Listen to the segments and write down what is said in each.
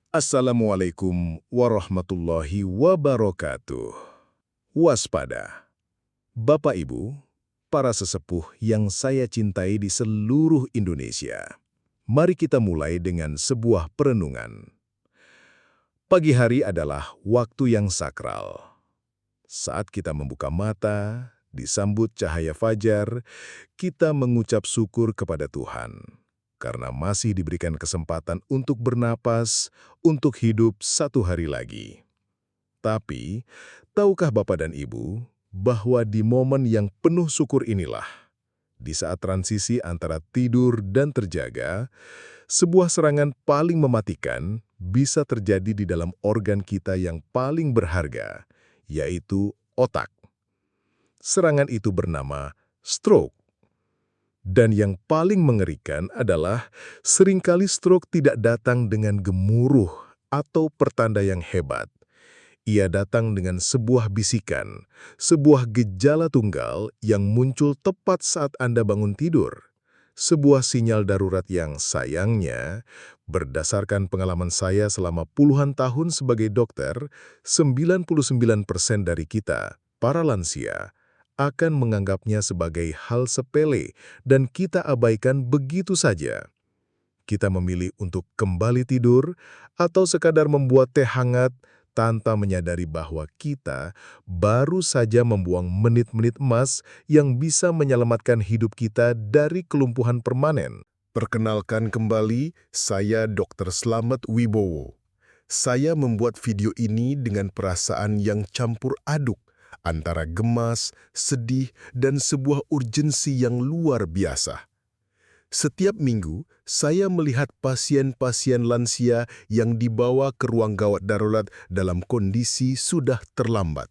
Assalamualaikum warahmatullahi wabarakatuh. Waspada. Bapak Ibu, para sesepuh yang saya cintai di seluruh Indonesia. Mari kita mulai dengan sebuah perenungan. Pagi hari adalah waktu yang sakral. Saat kita membuka mata, disambut cahaya fajar, kita mengucap syukur kepada Tuhan. Karena masih diberikan kesempatan untuk bernapas, untuk hidup satu hari lagi. Tapi, tahukah Bapak dan Ibu bahwa di momen yang penuh syukur inilah, di saat transisi antara tidur dan terjaga, sebuah serangan paling mematikan bisa terjadi di dalam organ kita yang paling berharga, yaitu otak. Serangan itu bernama stroke. Dan yang paling mengerikan adalah seringkali stroke tidak datang dengan gemuruh atau pertanda yang hebat. Ia datang dengan sebuah bisikan, sebuah gejala tunggal yang muncul tepat saat Anda bangun tidur. Sebuah sinyal darurat yang sayangnya, berdasarkan pengalaman saya selama puluhan tahun sebagai dokter, 99% dari kita, para lansia, akan menganggapnya sebagai hal sepele dan kita abaikan begitu saja. Kita memilih untuk kembali tidur atau sekadar membuat teh hangat tanpa menyadari bahwa kita baru saja membuang menit-menit emas yang bisa menyelamatkan hidup kita dari kelumpuhan permanen. Perkenalkan kembali, saya Dr. Slamet Wibowo. Saya membuat video ini dengan perasaan yang campur aduk antara gemas, sedih, dan sebuah urgensi yang luar biasa. Setiap minggu, saya melihat pasien-pasien lansia yang dibawa ke ruang gawat darurat dalam kondisi sudah terlambat.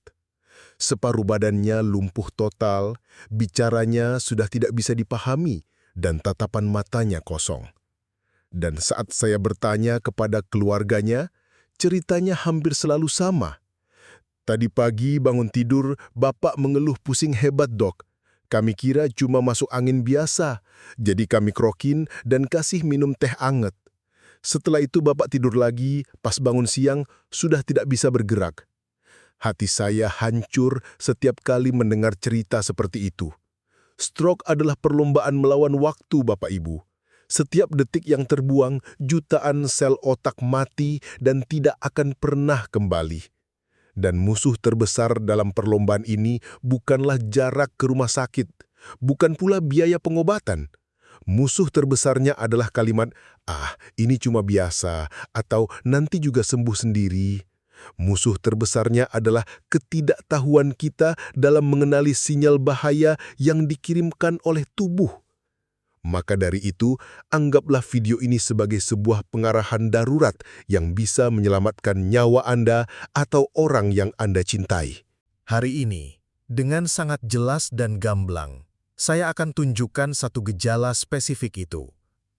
Separuh badannya lumpuh total, bicaranya sudah tidak bisa dipahami, dan tatapan matanya kosong. Dan saat saya bertanya kepada keluarganya, ceritanya hampir selalu sama. Tadi pagi bangun tidur, Bapak mengeluh pusing hebat, Dok. Kami kira cuma masuk angin biasa, jadi kami krokin dan kasih minum teh anget. Setelah itu Bapak tidur lagi, pas bangun siang sudah tidak bisa bergerak. Hati saya hancur setiap kali mendengar cerita seperti itu. Stroke adalah perlombaan melawan waktu, Bapak Ibu. Setiap detik yang terbuang, jutaan sel otak mati dan tidak akan pernah kembali. Dan musuh terbesar dalam perlombaan ini bukanlah jarak ke rumah sakit, bukan pula biaya pengobatan. Musuh terbesarnya adalah kalimat, ini cuma biasa, atau nanti juga sembuh sendiri. Musuh terbesarnya adalah ketidaktahuan kita dalam mengenali sinyal bahaya yang dikirimkan oleh tubuh. Maka dari itu, anggaplah video ini sebagai sebuah pengarahan darurat yang bisa menyelamatkan nyawa Anda atau orang yang Anda cintai. Hari ini, dengan sangat jelas dan gamblang, saya akan tunjukkan satu gejala spesifik itu.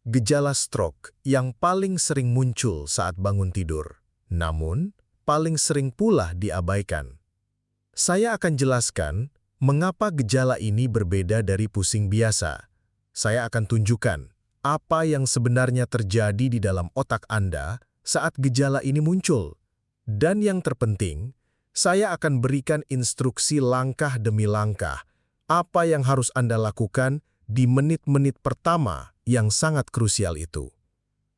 Gejala stroke yang paling sering muncul saat bangun tidur, namun paling sering pula diabaikan. Saya akan jelaskan mengapa gejala ini berbeda dari pusing biasa. Saya akan tunjukkan apa yang sebenarnya terjadi di dalam otak Anda saat gejala ini muncul. Dan yang terpenting, saya akan berikan instruksi langkah demi langkah apa yang harus Anda lakukan di menit-menit pertama yang sangat krusial itu.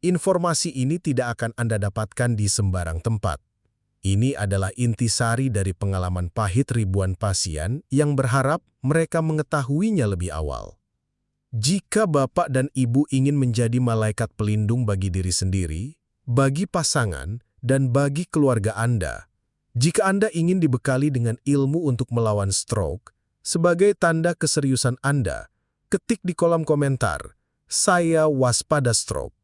Informasi ini tidak akan Anda dapatkan di sembarang tempat. Ini adalah intisari dari pengalaman pahit ribuan pasien yang berharap mereka mengetahuinya lebih awal. Jika Bapak dan Ibu ingin menjadi malaikat pelindung bagi diri sendiri, bagi pasangan, dan bagi keluarga Anda, jika Anda ingin dibekali dengan ilmu untuk melawan stroke, sebagai tanda keseriusan Anda, ketik di kolom komentar, "Saya waspada stroke."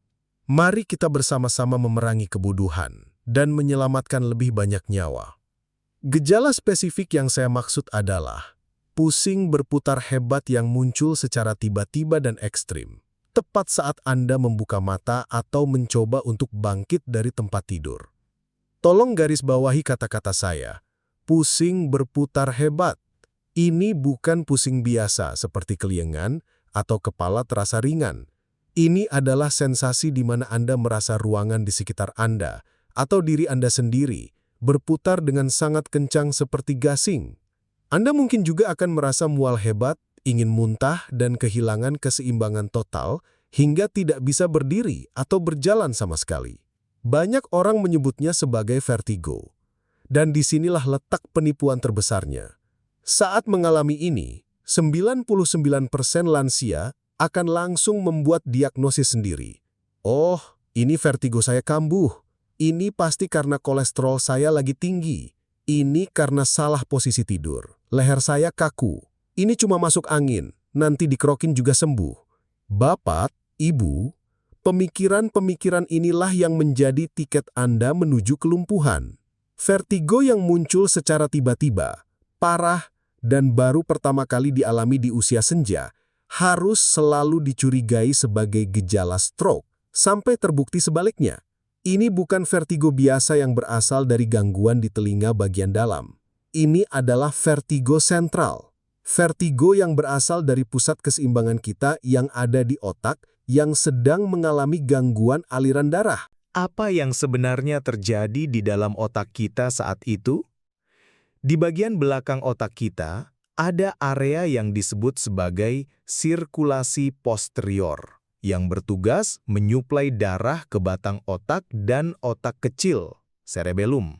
Mari kita bersama-sama memerangi kebuduhan dan menyelamatkan lebih banyak nyawa. Gejala spesifik yang saya maksud adalah pusing berputar hebat yang muncul secara tiba-tiba dan ekstrim, tepat saat Anda membuka mata atau mencoba untuk bangkit dari tempat tidur. Tolong garis bawahi kata-kata saya, pusing berputar hebat. Ini bukan pusing biasa seperti keliengan atau kepala terasa ringan. Ini adalah sensasi di mana Anda merasa ruangan di sekitar Anda, atau diri Anda sendiri berputar dengan sangat kencang seperti gasing. Anda mungkin juga akan merasa mual hebat, ingin muntah, dan kehilangan keseimbangan total hingga tidak bisa berdiri atau berjalan sama sekali. Banyak orang menyebutnya sebagai vertigo. Dan disinilah letak penipuan terbesarnya. Saat mengalami ini, 99% lansia akan langsung membuat diagnosis sendiri. Oh, ini vertigo saya kambuh. Ini pasti karena kolesterol saya lagi tinggi. Ini karena salah posisi tidur. Leher saya kaku. Ini cuma masuk angin. Nanti dikerokin juga sembuh. Bapak, Ibu, pemikiran-pemikiran inilah yang menjadi tiket Anda menuju kelumpuhan. Vertigo yang muncul secara tiba-tiba, parah, dan baru pertama kali dialami di usia senja, harus selalu dicurigai sebagai gejala stroke, sampai terbukti sebaliknya. Ini bukan vertigo biasa yang berasal dari gangguan di telinga bagian dalam. Ini adalah vertigo sentral. Vertigo yang berasal dari pusat keseimbangan kita yang ada di otak yang sedang mengalami gangguan aliran darah. Apa yang sebenarnya terjadi di dalam otak kita saat itu? Di bagian belakang otak kita, ada area yang disebut sebagai sirkulasi posterior, yang bertugas menyuplai darah ke batang otak dan otak kecil, cerebellum.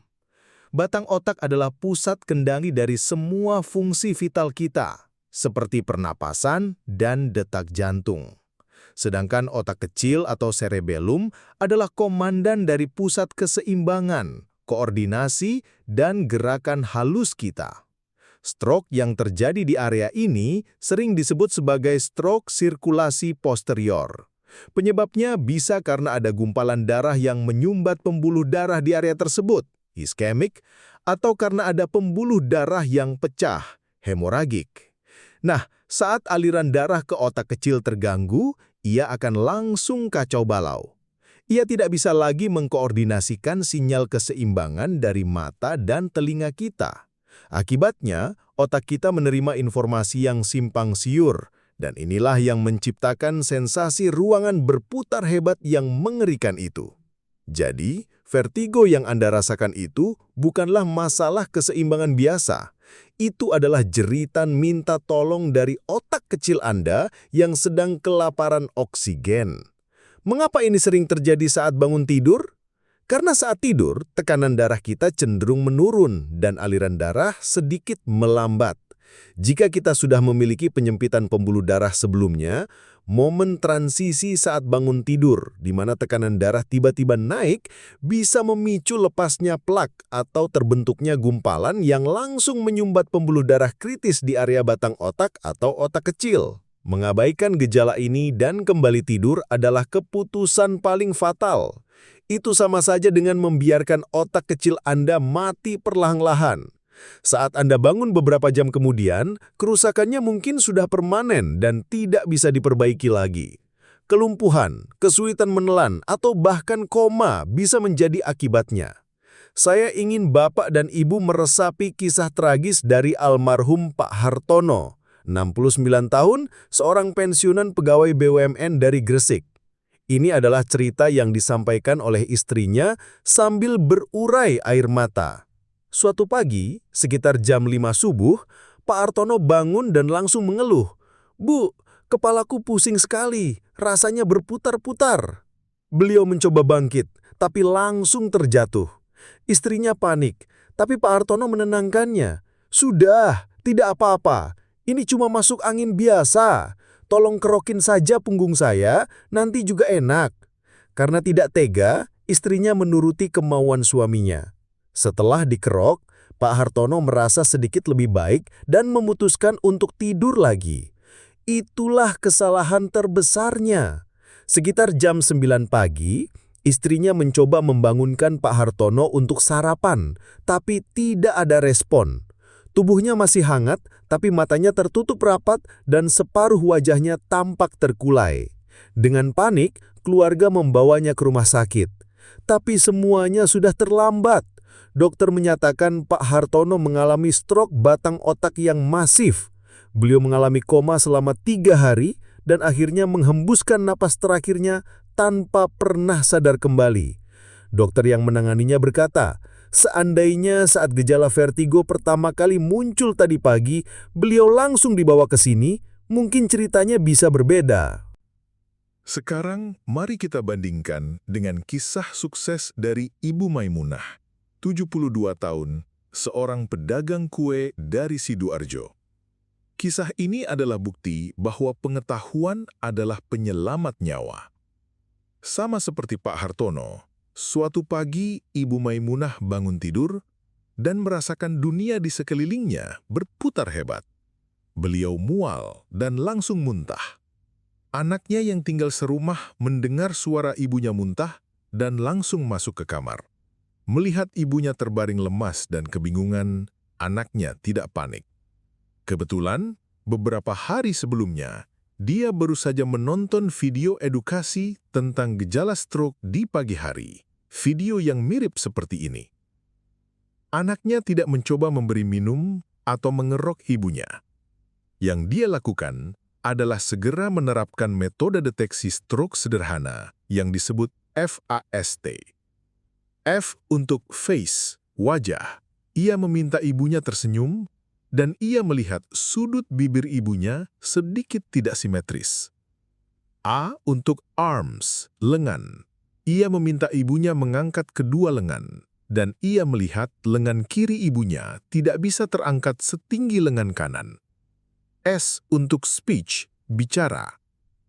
Batang otak adalah pusat kendali dari semua fungsi vital kita, seperti pernapasan dan detak jantung. Sedangkan otak kecil atau cerebellum adalah komandan dari pusat keseimbangan, koordinasi, dan gerakan halus kita. Stroke yang terjadi di area ini sering disebut sebagai stroke sirkulasi posterior. Penyebabnya bisa karena ada gumpalan darah yang menyumbat pembuluh darah di area tersebut, iskemik, atau karena ada pembuluh darah yang pecah, hemoragik. Nah, saat aliran darah ke otak kecil terganggu, ia akan langsung kacau balau. Ia tidak bisa lagi mengkoordinasikan sinyal keseimbangan dari mata dan telinga kita. Akibatnya, otak kita menerima informasi yang simpang siur, dan inilah yang menciptakan sensasi ruangan berputar hebat yang mengerikan itu. Jadi, vertigo yang Anda rasakan itu bukanlah masalah keseimbangan biasa. Itu adalah jeritan minta tolong dari otak kecil Anda yang sedang kelaparan oksigen. Mengapa ini sering terjadi saat bangun tidur? Karena saat tidur, tekanan darah kita cenderung menurun dan aliran darah sedikit melambat. Jika kita sudah memiliki penyempitan pembuluh darah sebelumnya, momen transisi saat bangun tidur, di mana tekanan darah tiba-tiba naik, bisa memicu lepasnya plak atau terbentuknya gumpalan yang langsung menyumbat pembuluh darah kritis di area batang otak atau otak kecil. Mengabaikan gejala ini dan kembali tidur adalah keputusan paling fatal. Itu sama saja dengan membiarkan otak kecil Anda mati perlahan-lahan. Saat Anda bangun beberapa jam kemudian, kerusakannya mungkin sudah permanen dan tidak bisa diperbaiki lagi. Kelumpuhan, kesulitan menelan, atau bahkan koma bisa menjadi akibatnya. Saya ingin Bapak dan Ibu meresapi kisah tragis dari almarhum Pak Hartono, 69 tahun, seorang pensiunan pegawai BUMN dari Gresik. Ini adalah cerita yang disampaikan oleh istrinya sambil berurai air mata. Suatu pagi, sekitar jam 5 subuh, Pak Hartono bangun dan langsung mengeluh. "Bu, kepalaku pusing sekali, rasanya berputar-putar." Beliau mencoba bangkit, tapi langsung terjatuh. Istrinya panik, tapi Pak Hartono menenangkannya. "Sudah, tidak apa-apa. Ini cuma masuk angin biasa. Tolong kerokin saja punggung saya, nanti juga enak." Karena tidak tega, istrinya menuruti kemauan suaminya. Setelah dikerok, Pak Hartono merasa sedikit lebih baik dan memutuskan untuk tidur lagi. Itulah kesalahan terbesarnya. Sekitar jam 9 pagi, istrinya mencoba membangunkan Pak Hartono untuk sarapan, tapi tidak ada respon. Tubuhnya masih hangat, tapi matanya tertutup rapat dan separuh wajahnya tampak terkulai. Dengan panik, keluarga membawanya ke rumah sakit. Tapi semuanya sudah terlambat. Dokter menyatakan Pak Hartono mengalami stroke batang otak yang masif. Beliau mengalami koma selama 3 hari dan akhirnya menghembuskan napas terakhirnya tanpa pernah sadar kembali. Dokter yang menanganinya berkata, seandainya saat gejala vertigo pertama kali muncul tadi pagi, beliau langsung dibawa ke sini, mungkin ceritanya bisa berbeda. Sekarang, mari kita bandingkan dengan kisah sukses dari Ibu Maimunah, 72 tahun, seorang pedagang kue dari Sidoarjo. Kisah ini adalah bukti bahwa pengetahuan adalah penyelamat nyawa. Sama seperti Pak Hartono, suatu pagi Ibu Maimunah bangun tidur dan merasakan dunia di sekelilingnya berputar hebat. Beliau mual dan langsung muntah. Anaknya yang tinggal serumah mendengar suara ibunya muntah dan langsung masuk ke kamar. Melihat ibunya terbaring lemas dan kebingungan, anaknya tidak panik. Kebetulan, beberapa hari sebelumnya, dia baru saja menonton video edukasi tentang gejala stroke di pagi hari. Video yang mirip seperti ini. Anaknya tidak mencoba memberi minum atau mengerok ibunya. Yang dia lakukan adalah segera menerapkan metode deteksi stroke sederhana yang disebut FAST. F untuk face, wajah. Ia meminta ibunya tersenyum, dan ia melihat sudut bibir ibunya sedikit tidak simetris. A untuk arms, lengan. Ia meminta ibunya mengangkat kedua lengan, dan ia melihat lengan kiri ibunya tidak bisa terangkat setinggi lengan kanan. S untuk speech, bicara.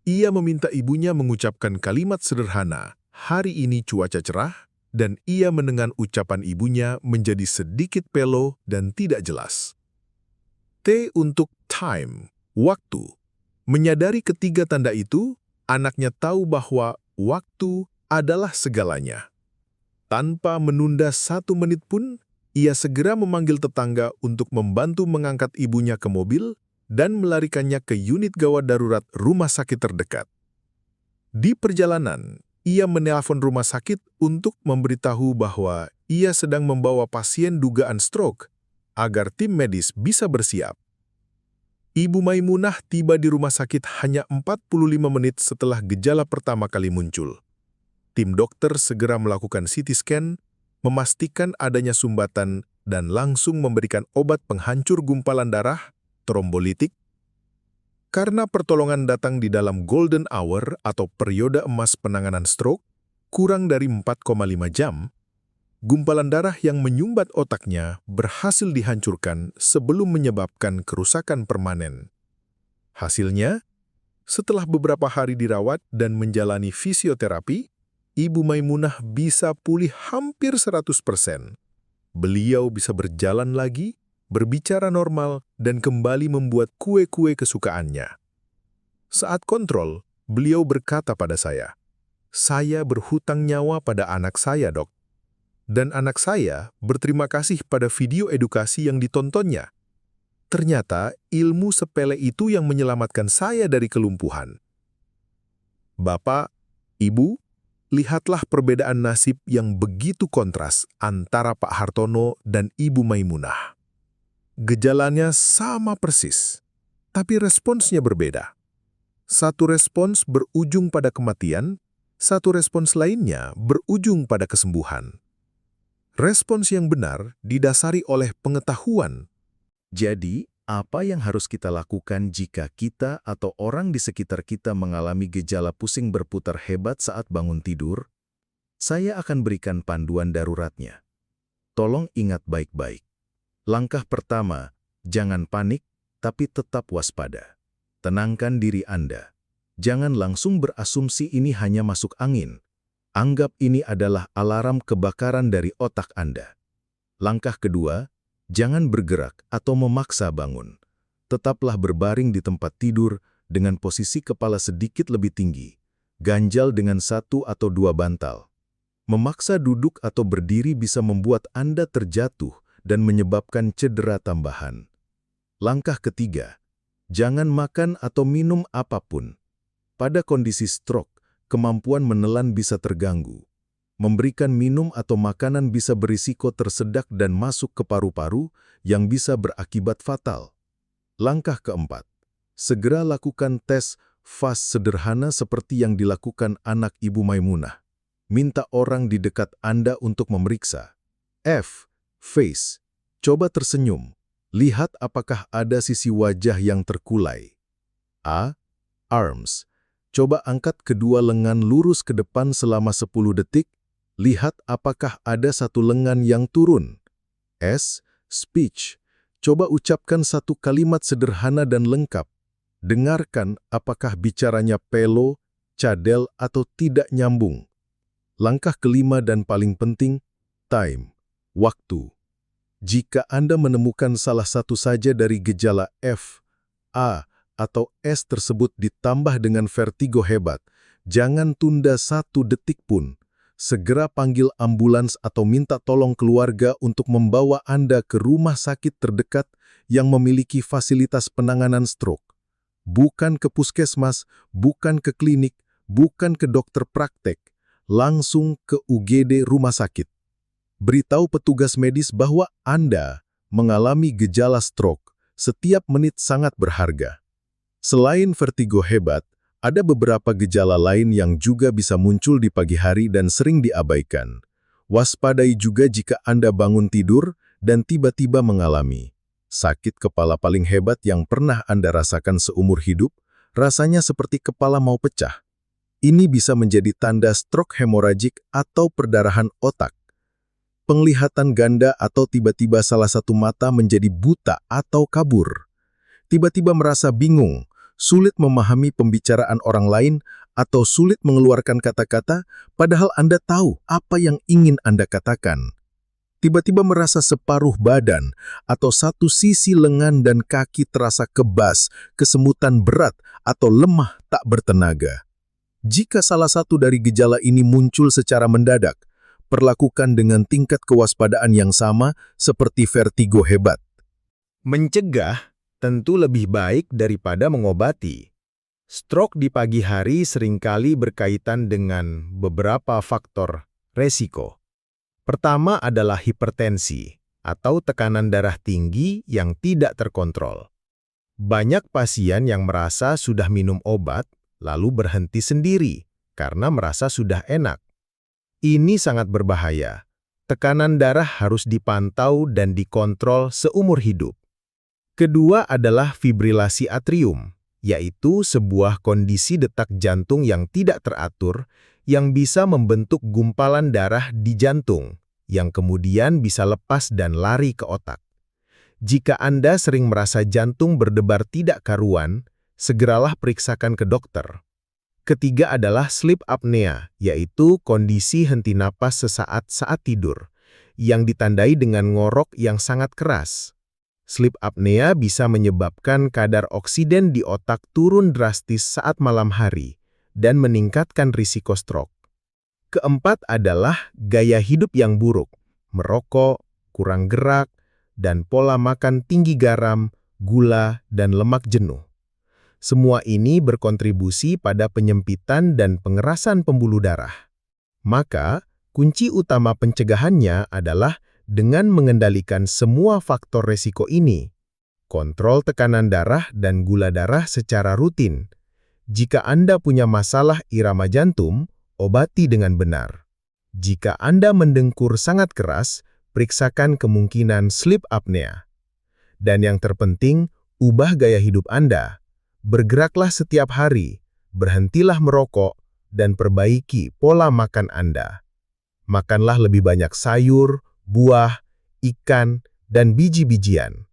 Ia meminta ibunya mengucapkan kalimat sederhana, hari ini cuaca cerah, dan ia mendengar ucapan ibunya menjadi sedikit pelo dan tidak jelas. T untuk time, waktu. Menyadari ketiga tanda itu, anaknya tahu bahwa waktu adalah segalanya. Tanpa menunda 1 menit pun, ia segera memanggil tetangga untuk membantu mengangkat ibunya ke mobil dan melarikannya ke unit gawat darurat rumah sakit terdekat. Di perjalanan, ia menelpon rumah sakit untuk memberitahu bahwa ia sedang membawa pasien dugaan stroke agar tim medis bisa bersiap. Ibu Maimunah tiba di rumah sakit hanya 45 menit setelah gejala pertama kali muncul. Tim dokter segera melakukan CT scan, memastikan adanya sumbatan dan langsung memberikan obat penghancur gumpalan darah, trombolitik. Karena pertolongan datang di dalam golden hour atau periode emas penanganan stroke, kurang dari 4,5 jam, gumpalan darah yang menyumbat otaknya berhasil dihancurkan sebelum menyebabkan kerusakan permanen. Hasilnya, setelah beberapa hari dirawat dan menjalani fisioterapi, Ibu Maimunah bisa pulih hampir 100%. Beliau bisa berjalan lagi, berbicara normal, dan kembali membuat kue-kue kesukaannya. Saat kontrol, beliau berkata pada saya, "Saya berhutang nyawa pada anak saya, Dok. Dan anak saya berterima kasih pada video edukasi yang ditontonnya. Ternyata ilmu sepele itu yang menyelamatkan saya dari kelumpuhan." Bapak, Ibu, lihatlah perbedaan nasib yang begitu kontras antara Pak Hartono dan Ibu Maimunah. Gejalanya sama persis, tapi responsnya berbeda. Satu respons berujung pada kematian, satu respons lainnya berujung pada kesembuhan. Respons yang benar didasari oleh pengetahuan. Jadi, apa yang harus kita lakukan jika kita atau orang di sekitar kita mengalami gejala pusing berputar hebat saat bangun tidur? Saya akan berikan panduan daruratnya. Tolong ingat baik-baik. Langkah pertama, jangan panik, tapi tetap waspada. Tenangkan diri Anda. Jangan langsung berasumsi ini hanya masuk angin. Anggap ini adalah alarm kebakaran dari otak Anda. Langkah kedua, jangan bergerak atau memaksa bangun. Tetaplah berbaring di tempat tidur dengan posisi kepala sedikit lebih tinggi, ganjal dengan 1 atau 2 bantal. Memaksa duduk atau berdiri bisa membuat Anda terjatuh dan menyebabkan cedera tambahan. Langkah ketiga, jangan makan atau minum apapun. Pada kondisi stroke, kemampuan menelan bisa terganggu. Memberikan minum atau makanan bisa berisiko tersedak dan masuk ke paru-paru yang bisa berakibat fatal. Langkah keempat, segera lakukan tes FAST sederhana seperti yang dilakukan anak Ibu Maimunah. minta orang di dekat Anda untuk memeriksa. F. Face. Coba tersenyum. Lihat apakah ada sisi wajah yang terkulai. A. Arms. Coba angkat kedua lengan lurus ke depan selama 10 detik. Lihat apakah ada satu lengan yang turun. S. Speech. Coba ucapkan satu kalimat sederhana dan lengkap. Dengarkan apakah bicaranya pelo, cadel, atau tidak nyambung. Langkah kelima dan paling penting, time, waktu. Jika Anda menemukan salah satu saja dari gejala F, A, atau S tersebut ditambah dengan vertigo hebat, jangan tunda 1 detik pun. Segera panggil ambulans atau minta tolong keluarga untuk membawa Anda ke rumah sakit terdekat yang memiliki fasilitas penanganan stroke. Bukan ke puskesmas, bukan ke klinik, bukan ke dokter praktek, langsung ke UGD rumah sakit. Beritahu petugas medis bahwa Anda mengalami gejala stroke. Setiap menit sangat berharga. Selain vertigo hebat, ada beberapa gejala lain yang juga bisa muncul di pagi hari dan sering diabaikan. Waspadai juga jika Anda bangun tidur dan tiba-tiba mengalami sakit kepala paling hebat yang pernah Anda rasakan seumur hidup, rasanya seperti kepala mau pecah. Ini bisa menjadi tanda stroke hemoragik atau perdarahan otak. Penglihatan ganda atau tiba-tiba salah satu mata menjadi buta atau kabur. Tiba-tiba merasa bingung, sulit memahami pembicaraan orang lain, atau sulit mengeluarkan kata-kata, padahal Anda tahu apa yang ingin Anda katakan. Tiba-tiba merasa separuh badan, atau satu sisi lengan dan kaki terasa kebas, kesemutan berat, atau lemah tak bertenaga. Jika salah satu dari gejala ini muncul secara mendadak, perlakukan dengan tingkat kewaspadaan yang sama seperti vertigo hebat. Mencegah tentu lebih baik daripada mengobati. Stroke di pagi hari seringkali berkaitan dengan beberapa faktor resiko. Pertama adalah hipertensi atau tekanan darah tinggi yang tidak terkontrol. Banyak pasien yang merasa sudah minum obat, lalu berhenti sendiri karena merasa sudah enak. Ini sangat berbahaya. Tekanan darah harus dipantau dan dikontrol seumur hidup. Kedua adalah fibrilasi atrium, yaitu sebuah kondisi detak jantung yang tidak teratur yang bisa membentuk gumpalan darah di jantung, yang kemudian bisa lepas dan lari ke otak. Jika Anda sering merasa jantung berdebar tidak karuan, segeralah periksakan ke dokter. Ketiga adalah sleep apnea, yaitu kondisi henti napas sesaat saat tidur, yang ditandai dengan ngorok yang sangat keras. Sleep apnea bisa menyebabkan kadar oksigen di otak turun drastis saat malam hari dan meningkatkan risiko stroke. Keempat adalah gaya hidup yang buruk, merokok, kurang gerak, dan pola makan tinggi garam, gula, dan lemak jenuh. Semua ini berkontribusi pada penyempitan dan pengerasan pembuluh darah. Maka, kunci utama pencegahannya adalah dengan mengendalikan semua faktor resiko ini. Kontrol tekanan darah dan gula darah secara rutin. Jika Anda punya masalah irama jantung, obati dengan benar. Jika Anda mendengkur sangat keras, periksakan kemungkinan sleep apnea. Dan yang terpenting, ubah gaya hidup Anda. Bergeraklah setiap hari, berhentilah merokok, dan perbaiki pola makan Anda. Makanlah lebih banyak sayur, buah, ikan, dan biji-bijian.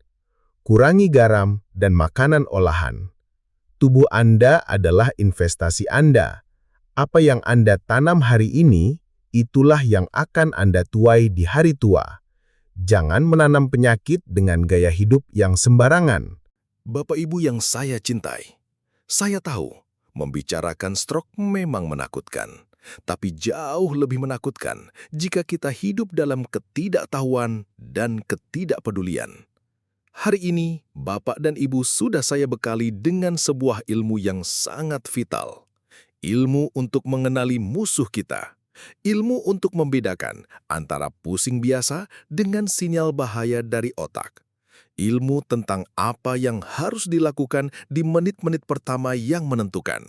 Kurangi garam dan makanan olahan. Tubuh Anda adalah investasi Anda. Apa yang Anda tanam hari ini, itulah yang akan Anda tuai di hari tua. Jangan menanam penyakit dengan gaya hidup yang sembarangan. Bapak Ibu yang saya cintai, saya tahu membicarakan stroke memang menakutkan, tapi jauh lebih menakutkan jika kita hidup dalam ketidaktahuan dan ketidakpedulian. Hari ini, Bapak dan Ibu sudah saya bekali dengan sebuah ilmu yang sangat vital. Ilmu untuk mengenali musuh kita. Ilmu untuk membedakan antara pusing biasa dengan sinyal bahaya dari otak. Ilmu tentang apa yang harus dilakukan di menit-menit pertama yang menentukan.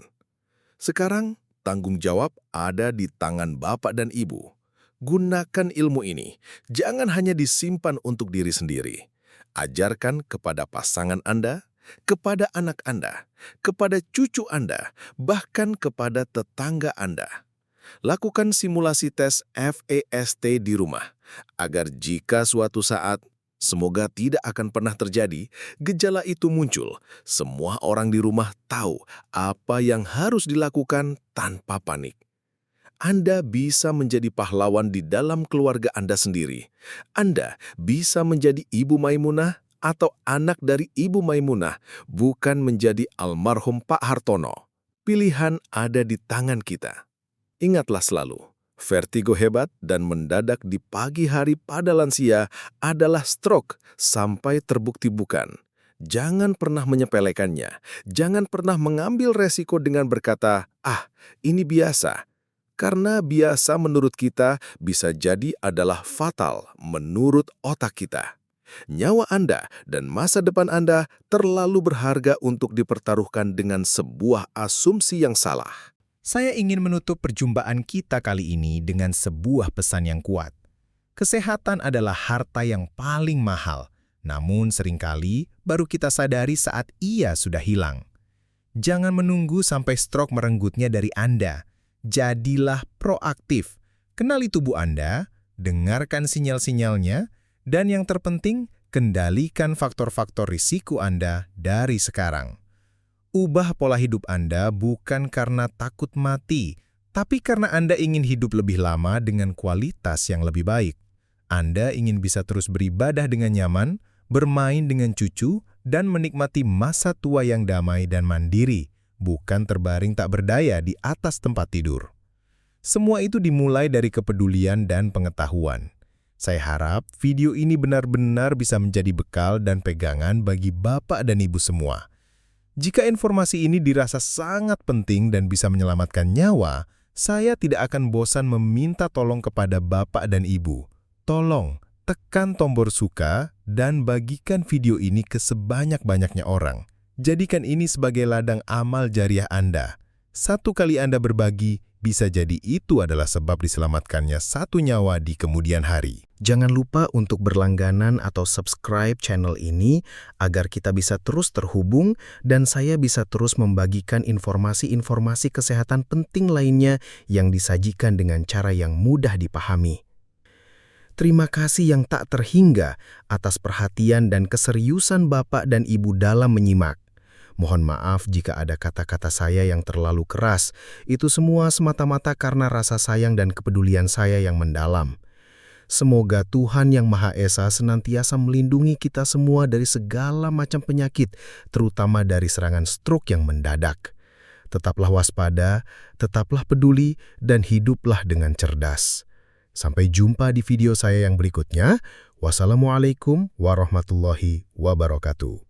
Sekarang, tanggung jawab ada di tangan Bapak dan Ibu. Gunakan ilmu ini, jangan hanya disimpan untuk diri sendiri. Ajarkan kepada pasangan Anda, kepada anak Anda, kepada cucu Anda, bahkan kepada tetangga Anda. Lakukan simulasi tes FAST di rumah, agar jika suatu saat, semoga tidak akan pernah terjadi, gejala itu muncul, semua orang di rumah tahu apa yang harus dilakukan tanpa panik. Anda bisa menjadi pahlawan di dalam keluarga Anda sendiri. Anda bisa menjadi Ibu Maimunah atau anak dari Ibu Maimunah, bukan menjadi almarhum Pak Hartono. Pilihan ada di tangan kita. Ingatlah selalu, vertigo hebat dan mendadak di pagi hari pada lansia adalah stroke sampai terbukti bukan. Jangan pernah menyepelekannya. Jangan pernah mengambil resiko dengan berkata, ini biasa. Karena biasa menurut kita bisa jadi adalah fatal menurut otak kita. Nyawa Anda dan masa depan Anda terlalu berharga untuk dipertaruhkan dengan sebuah asumsi yang salah. Saya ingin menutup perjumpaan kita kali ini dengan sebuah pesan yang kuat. Kesehatan adalah harta yang paling mahal, namun seringkali baru kita sadari saat ia sudah hilang. Jangan menunggu sampai stroke merenggutnya dari Anda. Jadilah proaktif, kenali tubuh Anda, dengarkan sinyal-sinyalnya, dan yang terpenting, kendalikan faktor-faktor risiko Anda dari sekarang. Ubah pola hidup Anda bukan karena takut mati, tapi karena Anda ingin hidup lebih lama dengan kualitas yang lebih baik. Anda ingin bisa terus beribadah dengan nyaman, bermain dengan cucu, dan menikmati masa tua yang damai dan mandiri, bukan terbaring tak berdaya di atas tempat tidur. Semua itu dimulai dari kepedulian dan pengetahuan. Saya harap video ini benar-benar bisa menjadi bekal dan pegangan bagi Bapak dan Ibu semua. Jika informasi ini dirasa sangat penting dan bisa menyelamatkan nyawa, saya tidak akan bosan meminta tolong kepada Bapak dan Ibu. Tolong, tekan tombol suka dan bagikan video ini ke sebanyak-banyaknya orang. Jadikan ini sebagai ladang amal jariah Anda. Satu kali Anda berbagi, bisa jadi itu adalah sebab diselamatkannya satu nyawa di kemudian hari. Jangan lupa untuk berlangganan atau subscribe channel ini agar kita bisa terus terhubung dan saya bisa terus membagikan informasi-informasi kesehatan penting lainnya yang disajikan dengan cara yang mudah dipahami. Terima kasih yang tak terhingga atas perhatian dan keseriusan Bapak dan Ibu dalam menyimak. Mohon maaf jika ada kata-kata saya yang terlalu keras. Itu semua semata-mata karena rasa sayang dan kepedulian saya yang mendalam. Semoga Tuhan Yang Maha Esa senantiasa melindungi kita semua dari segala macam penyakit, terutama dari serangan stroke yang mendadak. Tetaplah waspada, tetaplah peduli, dan hiduplah dengan cerdas. Sampai jumpa di video saya yang berikutnya. Wassalamualaikum warahmatullahi wabarakatuh.